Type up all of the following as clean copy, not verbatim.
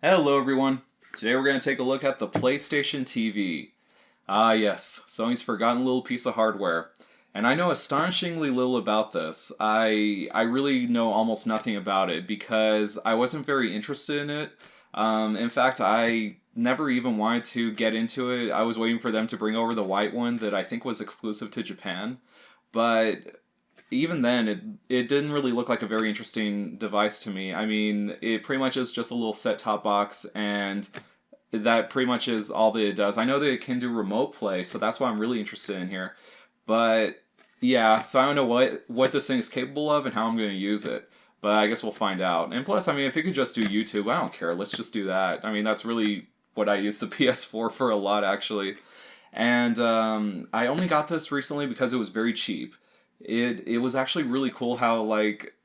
Hello everyone. Today we're going to take a look at the PlayStation TV. Ah yes, Sony's forgotten little piece of hardware. And I know astonishingly little about this. I really know almost nothing about it because I wasn't very interested in it. In fact, I never even wanted to get into it. I was waiting for them to bring over the white one that I think was exclusive to Japan. But even then, it didn't really look like a very interesting device to me. I mean, it pretty much is just a little set-top box, and that pretty much is all that it does. I know that it can do remote play, so that's why I'm really interested in here. But yeah, so I don't know what this thing is capable of and how I'm going to use it. But I guess we'll find out. And plus, I mean, if it could just do YouTube, I don't care. Let's just do that. I mean, that's really what I use the PS4 for a lot, actually. And I only got this recently because it was very cheap. It was actually really cool how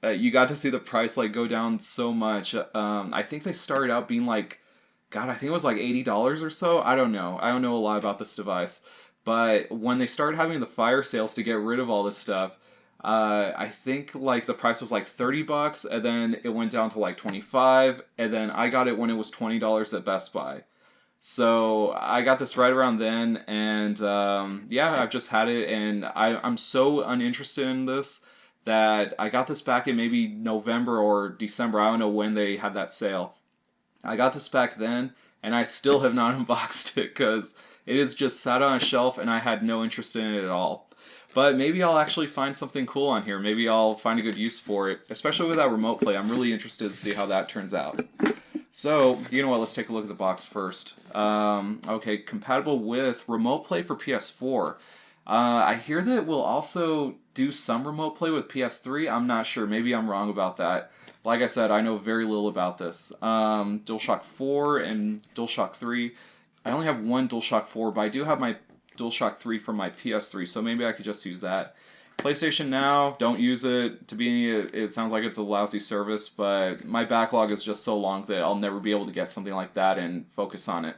you got to see the price go down so much. I think they started out being God, I think it was like $80 or so. I don't know. I don't know a lot about this device, but when they started having the fire sales to get rid of all this stuff, I think the price was like $30, and then it went down to like 25, and then I got it when it was $20 at Best Buy. So I got this right around then, and yeah, I've just had it, and I'm so uninterested in this that I got this back in maybe November or December. I don't know when they had that sale. I got this back then, and I still have not unboxed it because it is just sat on a shelf, and I had no interest in it at all. But maybe I'll actually find something cool on here. Maybe I'll find a good use for it, especially with that remote play. I'm really interested to see how that turns out. So, you know what, let's take a look at the box first. Okay, compatible with remote play for PS4. I hear that it will also do some remote play with PS3. I'm not sure. Maybe I'm wrong about that. Like I said, I know very little about this. DualShock 4 and DualShock 3. I only have one DualShock 4, but I do have my DualShock 3 from my PS3, so maybe I could just use that. PlayStation Now, don't use it. To me, it sounds like it's a lousy service, but my backlog is just so long that I'll never be able to get something like that and focus on it.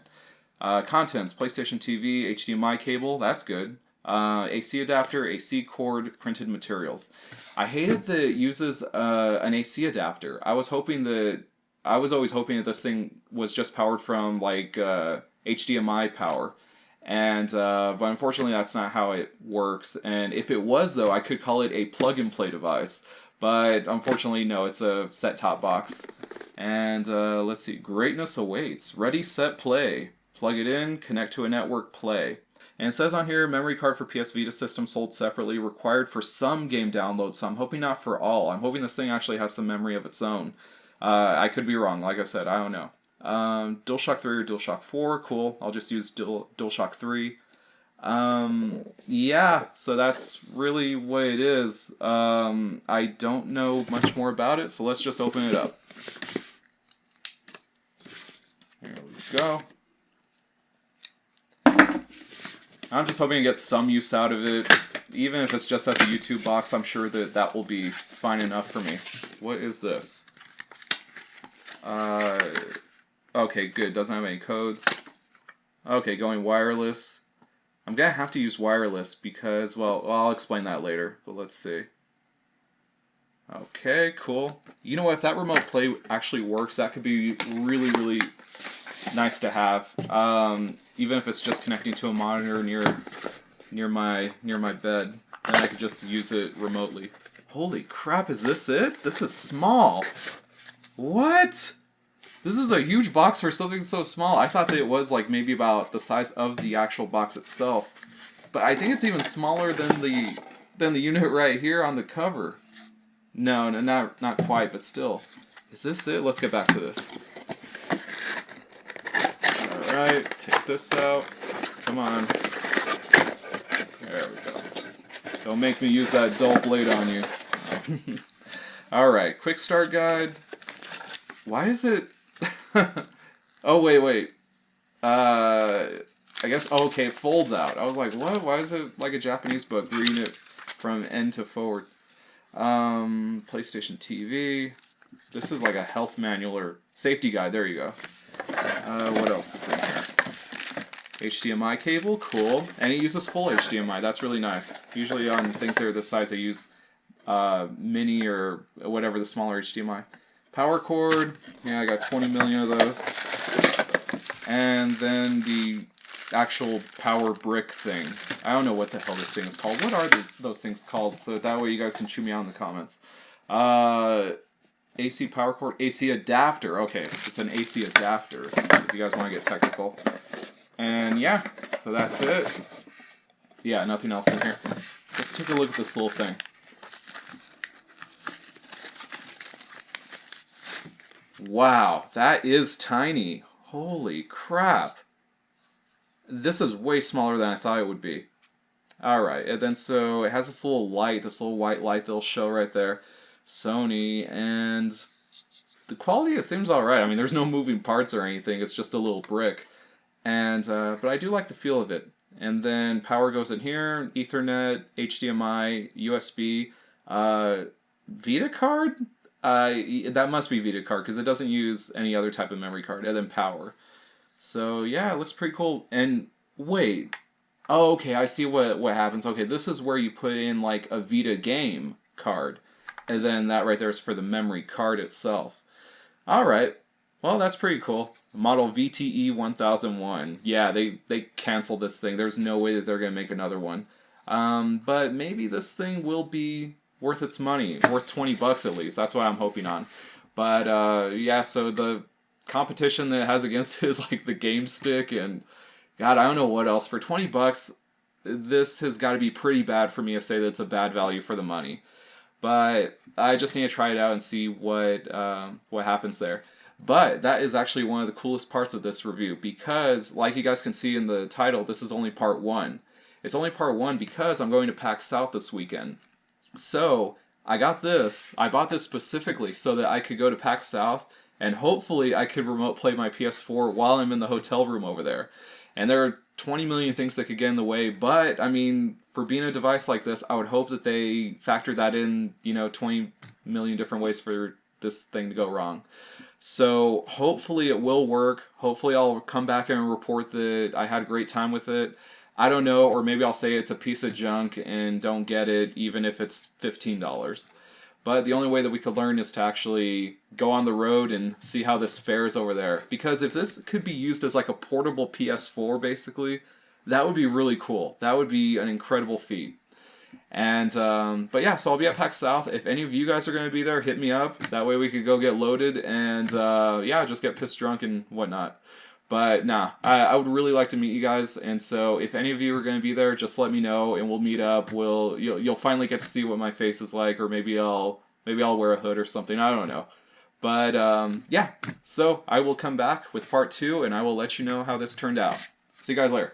Contents, PlayStation TV, HDMI cable, that's good. AC adapter, AC cord, printed materials. I hated that it uses an AC adapter. I was always hoping that this thing was just powered from HDMI power. And but unfortunately that's not how it works, and if it was though, I could call it a plug-and-play device, but unfortunately no, it's a set-top box. And let's see, greatness awaits. Ready, set, play. Plug it in, connect to a network, play. And it says on here, memory card for PS Vita system sold separately, required for some game downloads, so I'm hoping not for all. I'm hoping this thing actually has some memory of its own. I could be wrong, like I said, I don't know. DualShock 3 or DualShock 4, cool. I'll just use DualShock 3. Yeah, so that's really what it is. I don't know much more about it, so let's just open it up. Here we go. I'm just hoping to get some use out of it. Even if it's just as a YouTube box, I'm sure that will be fine enough for me. What is this? Okay, good. Doesn't have any codes. Okay, going wireless. I'm gonna have to use wireless because, well, I'll explain that later, but let's see. Okay, cool. You know what, if that remote play actually works, that could be really, really nice to have. Even if it's just connecting to a monitor near my bed, then I could just use it remotely. Holy crap, is this it? This is small. What? This is a huge box for something so small. I thought that it was maybe about the size of the actual box itself. But I think it's even smaller than the unit right here on the cover. No, not quite, but still. Is this it? Let's get back to this. Alright, take this out. Come on. There we go. Don't make me use that dull blade on you. Alright, quick start guide. Why is it... Oh, wait. I guess, oh, okay, it folds out. I was like, what? Why is it like a Japanese book, reading it from end to forward? PlayStation TV. This is like a health manual or safety guide. There you go. What else is in here? HDMI cable, cool. And it uses full HDMI. That's really nice. Usually on things that are this size, they use mini or whatever, the smaller HDMI. Power cord, yeah, I got 20 million of those. And then the actual power brick thing. I don't know what the hell this thing is called. What are those things called? So that way you guys can chew me out in the comments. AC power cord, AC adapter. Okay, it's an AC adapter if you guys want to get technical. And yeah, so that's it. Yeah, nothing else in here. Let's take a look at this little thing. Wow, that is tiny. Holy crap. This is way smaller than I thought it would be. Alright, and then so it has this little light, this little white light that'll show right there. Sony, and the quality, it seems alright. I mean, there's no moving parts or anything, it's just a little brick. And but I do like the feel of it. And then power goes in here, Ethernet, HDMI, USB, Vita card? That must be Vita card because it doesn't use any other type of memory card. And then power. So yeah, it looks pretty cool. And wait, oh okay, I see what happens. Okay, this is where you put in like a Vita game card, and then that right there is for the memory card itself. All right, well that's pretty cool. Model VTE 1001. Yeah, they canceled this thing. There's no way that they're gonna make another one. But maybe this thing will be worth its money, worth 20 bucks at least. That's what I'm hoping on. But yeah, so the competition that it has against it is like the Game Stick and God, I don't know what else. For 20 bucks, this has got to be pretty bad for me to say that it's a bad value for the money. But I just need to try it out and see what happens there. But that is actually one of the coolest parts of this review because, like you guys can see in the title, this is only part 1. It's only part 1 because I'm going to PAX South this weekend. So I got this. I bought this specifically so that I could go to PAX South and hopefully I could remote play my PS4 while I'm in the hotel room over there. And there are 20 million things that could get in the way, but I mean, for being a device like this, I would hope that they factor that in, 20 million different ways for this thing to go wrong. So hopefully it will work. Hopefully I'll come back and report that I had a great time with it. I don't know, or maybe I'll say it's a piece of junk and don't get it even if it's $15. But the only way that we could learn is to actually go on the road and see how this fares over there. Because if this could be used as like a portable PS4, basically, that would be really cool. That would be an incredible feat. And, but yeah, so I'll be at PAX South. If any of you guys are going to be there, hit me up. That way we could go get loaded and, yeah, just get pissed drunk and whatnot. But nah, I would really like to meet you guys, and so if any of you are going to be there, just let me know, and we'll meet up. You'll finally get to see what my face is like, or maybe I'll wear a hood or something. I don't know. But yeah, so I will come back with part 2, and I will let you know how this turned out. See you guys later.